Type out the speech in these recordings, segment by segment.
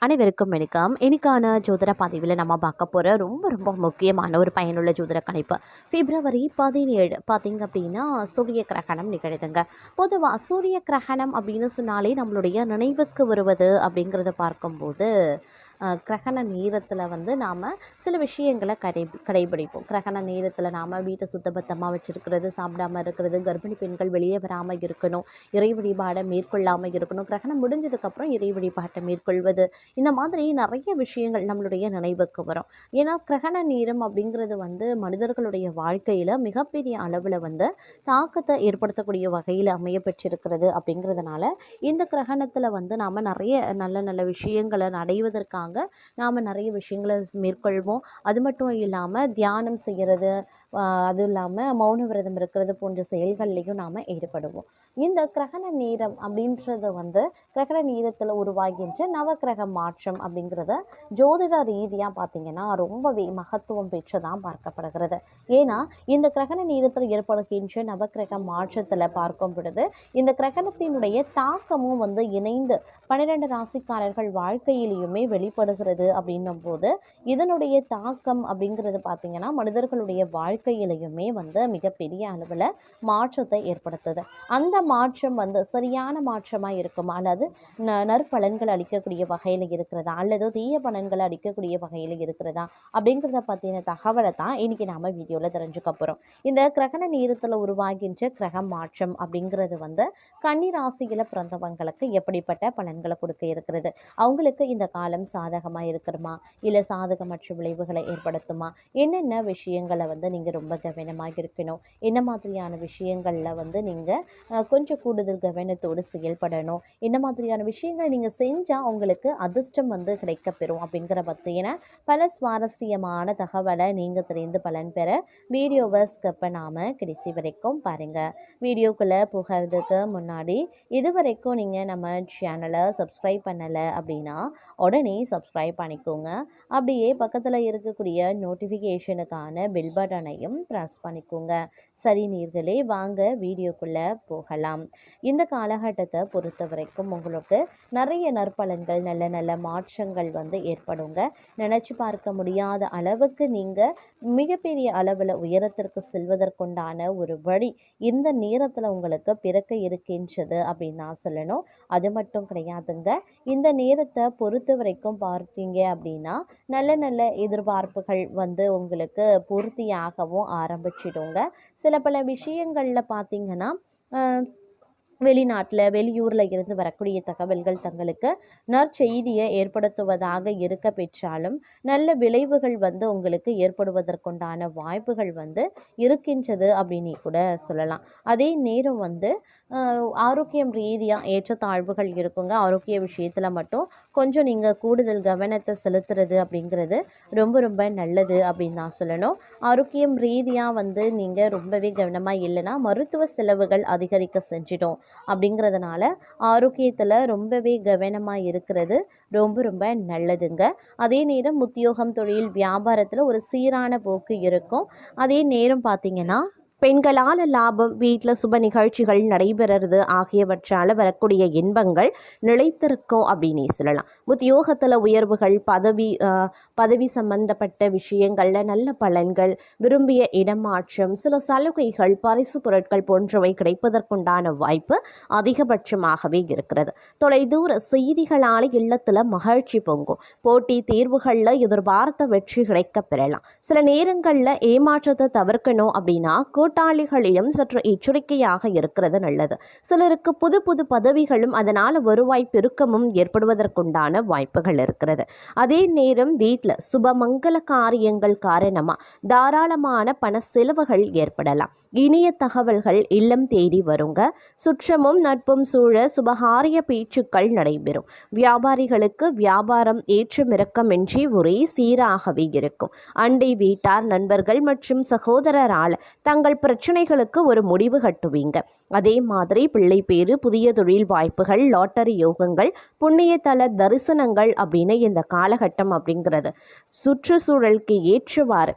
அனைவருக்கும் வணக்கம். இன்னைக்கான ஜோதிட பதிவில் நம்ம பார்க்க போகிற ரொம்ப ரொம்ப முக்கியமான ஒரு பயனுள்ள ஜோதிட கணிப்பு. பிப்ரவரி 17 பார்த்திங்க அப்படின்னா சூரிய கிரகணம் நிகழுதுங்க. பொதுவாக சூரிய கிரகணம் அப்படின்னு சொன்னாலே நம்மளுடைய நினைவுக்கு வருவது அப்படிங்கிறத பார்க்கும்போது கிரகண நேரத்தில் வந்து நாம் சில விஷயங்களை கடைபிடிப்போம். கிரகண நேரத்தில் நாம் வீட்டை சுத்தபத்தமாக வச்சுருக்கிறது, சாப்பிடாமல் இருக்கிறது, கர்ப்பிணி பெண்கள் வெளியே வராமல் இருக்கணும், இறை வழிபாடை மேற்கொள்ளாமல் இருக்கணும், கிரகணம் முடிஞ்சதுக்கப்புறம் இறை வழிபாட்டை மேற்கொள்வது, இந்த மாதிரி நிறைய விஷயங்கள் நம்மளுடைய நினைவுக்கு வரும். ஏன்னா கிரகண நேரம் அப்படிங்கிறது வந்து மனிதர்களுடைய வாழ்க்கையில் மிகப்பெரிய அளவில் வந்து தாக்கத்தை ஏற்படுத்தக்கூடிய வகையில் அமைய பெற்றிருக்கிறது. அப்படிங்கிறதுனால இந்த கிரகணத்தில் வந்து நாம் நிறைய நல்ல நல்ல விஷயங்களை அடைவதற்காக நாம் நிறைய விஷயங்களை மேற்கொள்வோம். அது மட்டும் இல்லாமல் தியானம் செய்கிறது, அதுவும் இல்லாமல் மௌன விரதம் இருக்கிறது போன்ற செயல்கள்லையும் நாம் ஈடுபடுவோம். இந்த கிரகண நேரம் அப்படின்றது வந்து கிரகண நேரத்தில் உருவாகின்ற நவக்கிரக மாற்றம் அப்படிங்கிறத ஜோதிட ரீதியாக பார்த்திங்கன்னா ரொம்பவே மகத்துவம் பெற்றுதான் பார்க்கப்படுகிறது. ஏன்னா இந்த கிரகண நேரத்தில் ஏற்படுகின்ற நவக்கிரக மாற்றத்தில் பார்க்கும் பொழுது இந்த கிரகணத்தினுடைய தாக்கமும் வந்து இணைந்து 12 ராசிக்காரர்கள் வாழ்க்கையிலையுமே வெளிப்படுகிறது. அப்படின்னும் போது இதனுடைய தாக்கம் அப்படிங்கிறது பார்த்திங்கன்னா மனிதர்களுடைய வாழ்க்கையிலையுமே வந்து மிகப்பெரிய அளவில் மாற்றத்தை ஏற்படுத்துது. அந்த மாற்றம் வந்து சரியான மாற்றமாக இருக்குமா, அல்லது நற்பலன்கள் அளிக்கக்கூடிய வகையில் இருக்கிறதா, அல்லது தீய பலன்களை அளிக்கக்கூடிய வகையில் இருக்கிறதா அப்படிங்கிறத பற்றின தகவலை தான் இன்றைக்கி நாம் வீடியோவில் தெரிஞ்சுக்க போகிறோம். இந்த கிரகண நேரத்தில் உருவாகின்ற கிரக மாற்றம் அப்படிங்கிறது வந்து கன்னி ராசியில் பிறந்தவங்களுக்கு எப்படிப்பட்ட பலன்களை கொடுக்க இருக்கிறது, அவங்களுக்கு இந்த காலம் சாதகமாக இருக்கிறமா இல்லை சாதகமற்ற விளைவுகளை ஏற்படுத்துமா, என்னென்ன விஷயங்களை வந்து நீங்கள் ரொம்ப கவனமாக இருக்கணும், என்ன மாதிரியான விஷயங்களில் வந்து நீங்கள் கொஞ்சம் கூடுதல் கவனத்தோடு செயல்படணும், என்ன மாதிரியான விஷயங்களை நீங்கள் செஞ்சால் உங்களுக்கு அதிர்ஷ்டம் வந்து கிடைக்கப்பெறும் அப்படிங்கிற பற்றின பல சுவாரஸ்யமான தகவலை நீங்கள் தெரிந்து பலன் பெற வீடியோவை ஸ்கிப் பண்ணாமல் கடைசி வரைக்கும் பாருங்கள். வீடியோக்குள்ளே புகிறதுக்கு முன்னாடி இதுவரைக்கும் நீங்கள் நம்ம சேனலை சப்ஸ்கிரைப் பண்ணலை அப்படின்னா உடனே சப்ஸ்கிரைப் பண்ணிக்கோங்க. அப்படியே பக்கத்தில் இருக்கக்கூடிய நோட்டிஃபிகேஷனுக்கான பெல் பட்டனையும் ப்ரெஸ் பண்ணிக்கோங்க. சரி நேயர்களே, வாங்க வீடியோக்குள்ளே போகலாம். இந்த காலகட்டத்தை பொறுத்த வரைக்கும் உங்களுக்கு நிறைய நற்பலன்கள், நல்ல நல்ல மாற்றங்கள் வந்து ஏற்படுங்க. நினச்சி பார்க்க முடியாத அளவுக்கு நீங்கள் மிகப்பெரிய அளவில் உயரத்திற்கு செல்வதற்குண்டான ஒரு வழி இந்த நேரத்தில் உங்களுக்கு பிறக்க இருக்கின்றது அப்படின்னு நான் சொல்லணும். அது மட்டும் கிடையாதுங்க, இந்த நேரத்தை பொறுத்த வரைக்கும் பார்த்தீங்க அப்படின்னா நல்ல நல்ல எதிர்பார்ப்புகள் வந்து உங்களுக்கு பூர்த்தியாகவும் ஆரம்பிச்சிடுங்க. சில பல விஷயங்களில் பார்த்தீங்கன்னா வெளிநாட்டில் வெளியூரில் இருந்து வரக்கூடிய தகவல்கள் தங்களுக்கு நற்செய்தியை ஏற்படுத்துவதாக இருக்க பெற்றாலும் நல்ல விளைவுகள் வந்து உங்களுக்கு ஏற்படுவதற்குண்டான வாய்ப்புகள் வந்து இருக்கின்றது அப்படின்னு கூட சொல்லலாம். அதே நேரம் வந்து ஆரோக்கியம் ரீதியாக ஏற்றத்தாழ்வுகள் இருக்குங்க. ஆரோக்கிய விஷயத்தில் மட்டும் கொஞ்சம் நீங்கள் கூடுதல் கவனத்தை செலுத்துறது அப்படிங்கிறது ரொம்ப ரொம்ப நல்லது அப்படின்னு நான் சொல்லணும். ஆரோக்கியம் ரீதியாக வந்து நீங்கள் ரொம்பவே கவனமாக இல்லைன்னா மருத்துவ செலவுகள் அதிகரிக்க செஞ்சிடும். அப்படிங்கிறதுனால ஆரோக்கியத்தில் ரொம்பவே கவனமாக இருக்கிறது ரொம்ப ரொம்ப நல்லதுங்க. அதே நேரம் உத்தியோகம், தொழில், வியாபாரத்தில் ஒரு சீரான போக்கு இருக்கும். அதே நேரம் பார்த்திங்கன்னா பெண்களால் லாபம், வீட்டில் சுப நிகழ்ச்சிகள் நடைபெறுறது ஆகியவற்றால் வரக்கூடிய இன்பங்கள் நிலைத்திருக்கும் அப்படின்னு சொல்லலாம். உத்தியோகத்தில் உயர்வுகள், பதவி சம்பந்தப்பட்ட விஷயங்களில் நல்ல பலன்கள், விரும்பிய இடமாற்றம், சில சலுகைகள், பரிசு பொருட்கள் போன்றவை கிடைப்பதற்குண்டான வாய்ப்பு அதிகபட்சமாகவே இருக்கிறது. தொலைதூர செய்திகளால் இல்லத்தில் மகிழ்ச்சி பொங்கும். போட்டி தேர்வுகளில் எதிர்பார்த்த வெற்றி கிடைக்க பெறலாம். சில நேரங்களில் ஏமாற்றத்தை தவிர்க்கணும் அப்படின்னா கூட்டாளிகளிடம் சற்று எச்சரிக்கையாக இருக்கிறது நல்லது. சிலருக்கு புது புது பதவிகளும் அதனால் வருவாய் பெருக்கமும் ஏற்படுவதற்குண்டான வாய்ப்புகள் இருக்கிறது. அதே நேரம் வீட்டில் சுபமங்கல காரியங்கள் காரணமாக தாராளமான பண செலவுகள் ஏற்படலாம். இனிய தகவல்கள் இல்லம் தேடி வருங்க. சுற்றமும் நட்பும் சூழ சுபகாரிய பேச்சுக்கள் நடைபெறும். வியாபாரிகளுக்கு வியாபாரம் ஏற்றமிறக்கமின்றி ஒரே சீராகவே இருக்கும். அண்டை வீட்டார், நண்பர்கள் மற்றும் சகோதரரால் தங்கள் பிரச்சனைகளுக்கு ஒரு முடிவு கட்டுவீங்க. அதே மாதிரி பிள்ளை பேரு, புதிய தொழில் வாய்ப்புகள், லாட்டரி யோகங்கள், புண்ணிய தல தரிசனங்கள் அப்படின்னு இந்த காலகட்டம் அப்படிங்கிறது சுற்றுச்சூழலுக்கு ஏற்றவாறு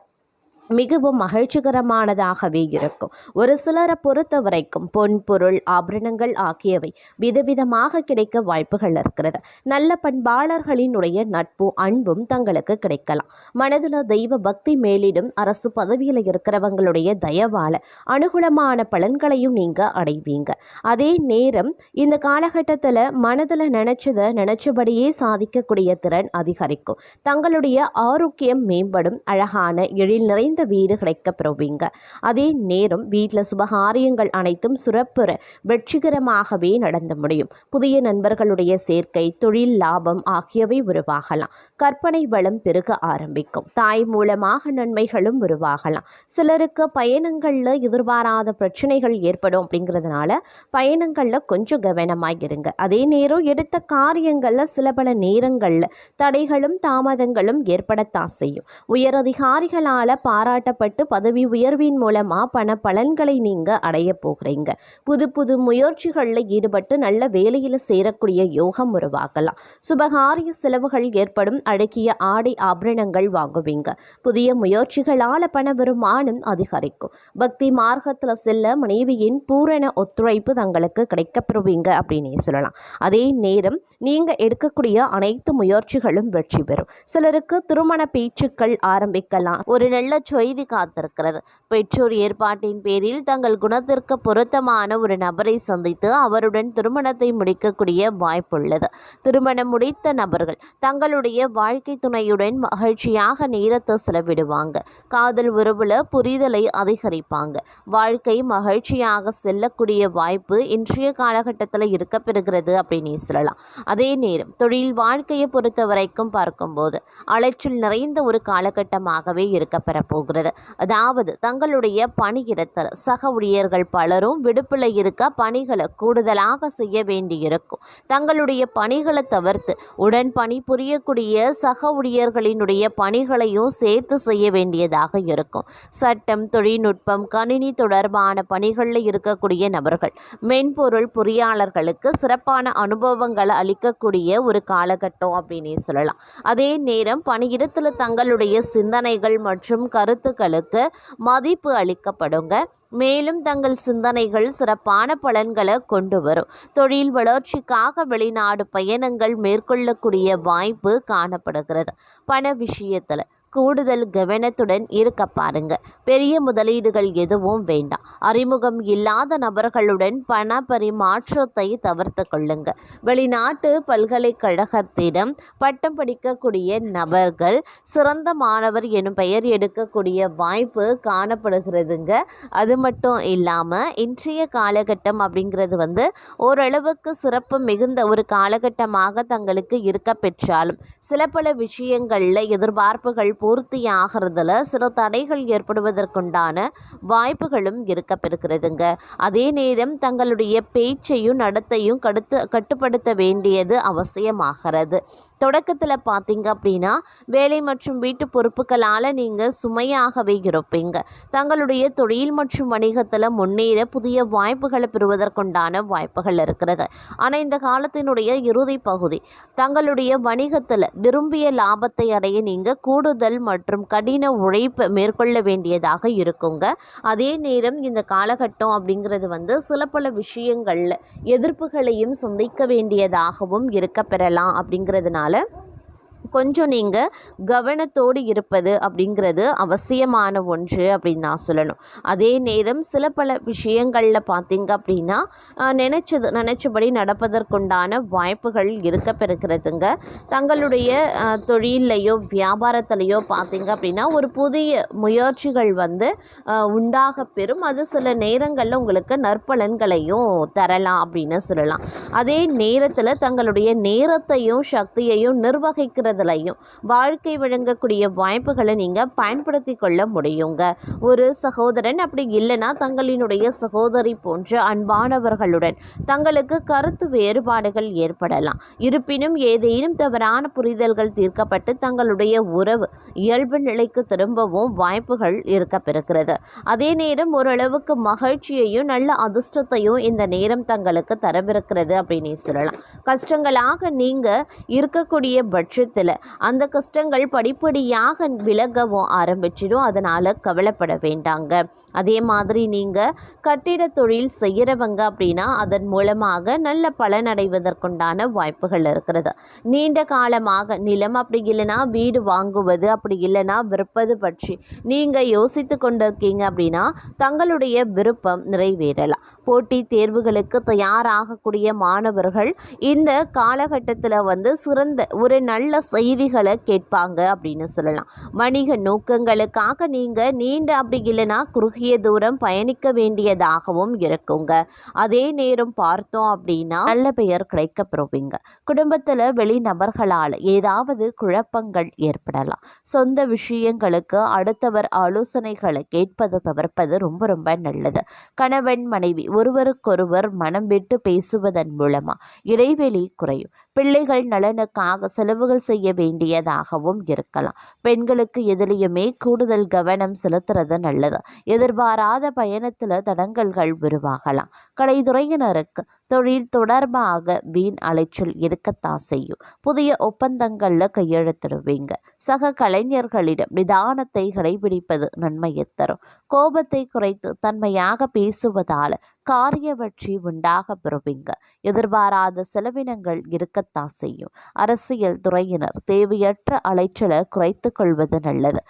மிகவும் மகிழ்ச்சிகரமானதாகவே இருக்கும். ஒரு சிலரை பொறுத்த வரைக்கும் பொன் பொருள் ஆபரணங்கள் ஆகியவை விதவிதமாக கிடைக்க வாய்ப்புகள் இருக்கிறது. நல்ல பண்பாளர்களினுடைய நட்பும் அன்பும் தங்களுக்கு கிடைக்கலாம். மனதில் தெய்வ பக்தி மேலிடும். அரசு பதவியில் இருக்கிறவங்களுடைய தயவால அனுகூலமான பலன்களையும் நீங்க அடைவீங்க. அதே நேரம் இந்த காலகட்டத்தில் மனதில் நினைச்சபடியே சாதிக்கக்கூடிய திறன் அதிகரிக்கும். தங்களுடைய ஆரோக்கியம் மேம்படும். அழகான எழில் நிறைந்த வீடு கிடைக்கப்பெறுவீங்க. அதே நேரம் வீட்டில் சுபகாரியங்கள் அனைத்தும் சிறப்புற வெற்றிகரமாகவே நடந்து முடியும். புதிய நண்பர்களுடைய சேர்க்கை, தொழில் லாபம் ஆகியவை உருவாகலாம். கற்பனை வளம் பெருக ஆரம்பிக்கும். தாய் மூலமாக நன்மைகளும் உருவாகலாம். சிலருக்கு பயணங்களில் எதிர்பாராத பிரச்சனைகள் ஏற்படும். அப்படிங்கிறதுனால பயணங்களில் கொஞ்சம் கவனமாக இருங்க. அதே நேரம் எடுத்த காரியங்களில் சில பல நேரங்களில் தடைகளும் தாமதங்களும் ஏற்படத்தான் செய்யும். உயரதிகாரிகளால் பாராட்டப்பட்டு பதவி உயர்வின் மூலமா பண பலன்களை நீங்க அடைய போகிறீங்க. புது புது முயற்சிகளில் ஈடுபட்டு நல்ல வேலையில் சேரக்கூடிய யோகம் உருவாகலாம். சுபகாரிய செலவுகள் ஏற்படும். அழகிய ஆடை ஆபரணங்கள் வாங்குவீங்க. புதிய முயற்சிகளால் பண வருமானம் அதிகரிக்கும். பக்தி மார்க்கத்தில் செல்ல மனைவியின் பூரண ஒத்துழைப்பு தங்களுக்கு கிடைக்கப்பெறுவீங்க அப்படின்னே சொல்லலாம். அதே நேரம் நீங்க எடுக்கக்கூடிய அனைத்து முயற்சிகளும் வெற்றி பெறும். சிலருக்கு திருமண பேச்சுக்கள் ஆரம்பிக்கலாம். ஒரு நல்ல செய்தி காத்திருக்கிறது. பெற்றோர் ஏற்பாட்டின் பேரில் தங்கள் குணத்திற்கு பொருத்தமான ஒரு நபரை சந்தித்து அவருடன் திருமணத்தை முடிக்கக்கூடிய வாய்ப்புள்ளது. திருமணம் முடித்த நபர்கள் தங்களுடைய வாழ்க்கை துணையுடன் மகிழ்ச்சியாக நேரத்தை செலவிடுவாங்க. காதல் உறவுல புரிதலை அதிகரிப்பாங்க. வாழ்க்கை மகிழ்ச்சியாக செல்லக்கூடிய வாய்ப்பு இன்றைய காலகட்டத்தில் இருக்கப்பெறுகிறது அப்படின்னு சொல்லலாம். அதே நேரம் தொழில் வாழ்க்கையை பொறுத்த வரைக்கும் பார்க்கும்போது அலைச்சல் நிறைந்த ஒரு காலகட்டமாகவே இருக்கப்பெற போகிறது. அதாவது தங்களுடைய பணியிடத்தில் சக ஊழியர்கள் பலரும் விடுப்பில் இருக்க பணிகளை கூடுதலாக செய்ய வேண்டியிருக்கும். தங்களுடைய பணிகளை தவிர்த்து உடன் பணி புரியக்கூடிய சக ஊழியர்களினுடைய பணிகளையும் சேர்த்து செய்ய வேண்டியதாக இருக்கும். சட்டம், தொழில்நுட்பம், கணினி தொடர்பான பணிகளில் இருக்கக்கூடிய நபர்கள் மென்பொருள் பொறியாளர்களுக்கு சிறப்பான அனுபவங்களை அளிக்கக்கூடிய ஒரு காலகட்டம் அப்படின்னே சொல்லலாம். அதே நேரம் பணியிடத்தில் தங்களுடைய சிந்தனைகள் மற்றும் கருத்துக்களுக்கு மதிப்பு அளிக்கப்படுங்க. மேலும் தங்கள் சிந்தனைகள் சிறப்பான பலன்களை கொண்டு வரும். தொழில் வளர்ச்சிக்காக வெளிநாடு பயணங்கள் மேற்கொள்ளக்கூடிய வாய்ப்பு காணப்படுகிறது. பண விஷயத்தில் கூடுதல் கவனத்துடன் இருக்க பாருங்க. பெரிய முதலீடுகள் எதுவும் வேண்டாம். அறிமுகம் இல்லாத நபர்களுடன் பண பரிமாற்றத்தை தவிர்த்து கொள்ளுங்க. வெளிநாட்டு பல்கலைக்கழகத்திடம் பட்டம் படிக்கக்கூடிய நபர்கள் சிறந்த மாணவர் எனும் பெயர் எடுக்கக்கூடிய வாய்ப்பு காணப்படுகிறதுங்க. அது மட்டும் இல்லாமல் இன்றைய காலகட்டம் அப்படிங்கிறது ஓரளவுக்கு சிறப்பு மிகுந்த ஒரு காலகட்டமாக தங்களுக்கு இருக்க பெற்றாலும் சில பல விஷயங்களில் எதிர்பார்ப்புகள் பூர்த்தி ஆகிறதுல சில தடைகள் ஏற்படுவதற்குண்டான வாய்ப்புகளும் இருக்கப்பெறுகிறதுங்க. அதே நேரம் தங்களுடைய பேச்சையும் நடத்தையும் கட்டுப்படுத்த வேண்டியது அவசியமாகிறது. தொடக்கத்தில் பார்த்தீங்க அப்படின்னா வேலை மற்றும் வீட்டு பொறுப்புகளால் நீங்கள் சுமையாகவே இருப்பீங்க. தங்களுடைய தொழில் மற்றும் வணிகத்தில் முன்னேற புதிய வாய்ப்புகளை பெறுவதற்குண்டான வாய்ப்புகள் இருக்கிறது. ஆனால் இந்த காலத்தினுடைய இறுதி பகுதி தங்களுடைய வணிகத்தில் விரும்பிய லாபத்தை அடைய நீங்கள் கூடுதல் மற்றும் கடின உழைப்பு மேற்கொள்ள வேண்டியதாக இருக்குங்க. அதே நேரம் இந்த காலகட்டம் அப்படிங்கிறது சில பல விஷயங்களில் எதிர்ப்புகளையும் சந்திக்க வேண்டியதாகவும் இருக்க பெறலாம். அப்படிங்கிறதுனால கொஞ்சம் நீங்கள் கவனத்தோடு இருப்பது அப்படிங்கிறது அவசியமான ஒன்று அப்படின்னு நான் சொல்லணும். அதே நேரம் சில பல விஷயங்களில் பார்த்தீங்க அப்படின்னா நினச்சபடி நடப்பதற்குண்டான வாய்ப்புகள் இருக்க பெறுகிறதுங்க. தங்களுடைய தொழிலையோ வியாபாரத்திலையோ பார்த்தீங்க அப்படின்னா ஒரு புதிய முயற்சிகள் உண்டாக பெறும். அது சில நேரங்களில் உங்களுக்கு நற்பலன்களையும் தரலாம் அப்படின்னு சொல்லலாம். அதே நேரத்தில் தங்களுடைய நேரத்தையும் சக்தியையும் நிர்வகிக்கிறதுலையும் வாழ்க்கை வழங்கக்கூடிய வாய்ப்புகளை நீங்கள் பயன்படுத்தி கொள்ள முடியுங்க. ஒரு சகோதரன் அப்படி இல்லைன்னா தங்களினுடைய சகோதரி போன்ற அன்பானவர்களுடன் தங்களுக்கு கருத்து வேறுபாடுகள் ஏற்படலாம். இருப்பினும் ஏதேனும் தவறான புரிதல்கள் தீர்க்கப்பட்டு தங்களுடைய உறவு இயல்பு நிலைக்கு திரும்பவும் வாய்ப்புகள் இருக்க பெறுகிறது. அதே நேரம் ஓரளவுக்கு மகிழ்ச்சியையும் நல்ல அதிர்ஷ்டத்தையும் இந்த நேரம் தங்களுக்கு தரவிருக்கிறது அப்படின்னு சொல்லலாம். கஷ்டங்களாக நீங்கள் இருக்கக்கூடிய பட்சத்தில் சமயத்தில் அந்த கஷ்டங்கள் படிப்படியாக விலகவும் ஆரம்பிச்சிடும். அதனால் கவலைப்பட வேண்டாங்க. அதே மாதிரி நீங்கள் கட்டிட தொழில் செய்கிறவங்க அப்படின்னா அதன் மூலமாக நல்ல பலனடைவதற்குண்டான வாய்ப்புகள் இருக்கிறது. நீண்ட காலமாக நிலம் அப்படி இல்லைன்னா வீடு வாங்குவது அப்படி இல்லைன்னா விற்பது பற்றி நீங்கள் யோசித்து கொண்டிருக்கீங்க அப்படின்னா தங்களுடைய விருப்பம் நிறைவேறலாம். போட்டி தேர்வுகளுக்கு தயாராகக்கூடிய மாணவர்கள் இந்த காலகட்டத்தில் சிறந்த ஒரு நல்ல செய்திகளை கேட்பாங்க அப்படின்னு சொல்லலாம். வணிக நோக்கங்களுக்காக நீங்கள் நீண்ட அப்படி இல்லைன்னா குறுகிய தூரம் பயணிக்க வேண்டியதாகவும் இருக்குங்க. அதே நேரம் பார்த்தோம் அப்படின்னா நல்ல பெயர் கிடைக்க பெறுவீங்க. குடும்பத்தில் வெளிநபர்களால் ஏதாவது குழப்பங்கள் ஏற்படலாம். சொந்த விஷயங்களுக்கு அடுத்தவர் ஆலோசனைகளை கேட்பதை தவிர்ப்பது ரொம்ப ரொம்ப நல்லது. கணவன் மனைவி ஒருவருக்கொருவர் மனம் விட்டு பேசுவதன் மூலமா இடைவெளி குறையும். பிள்ளைகள் நலனுக்காக செலவுகள் செய்ய வேண்டியதாகவும் இருக்கலாம். பெண்களுக்கு எதிலையுமே கூடுதல் கவனம் செலுத்துறது நல்லது. எதிர்பாராத பயணத்தில் தடங்கல்கள் உருவாகலாம். கலைத்துறையினருக்கு தொழில் தொடர்பாக வீண் அலைச்சல் இருக்கத்தான் செய்யும். புதிய ஒப்பந்தங்களில் கையெழுத்திடுவீங்க. சக கலைஞர்களிடம் நிதானத்தை கடைபிடிப்பது நன்மையை தரும். கோபத்தை குறைத்து தன்மையாக பேசுவதால் காரிய வெற்றி உண்டாக பெறுவீங்க. எதிர்பாராத செலவினங்கள் இருக்கத்தான் செய்யும். அரசியல் துறையினர் தேவையற்ற அலைச்சலை குறைத்து கொள்வது நல்லது.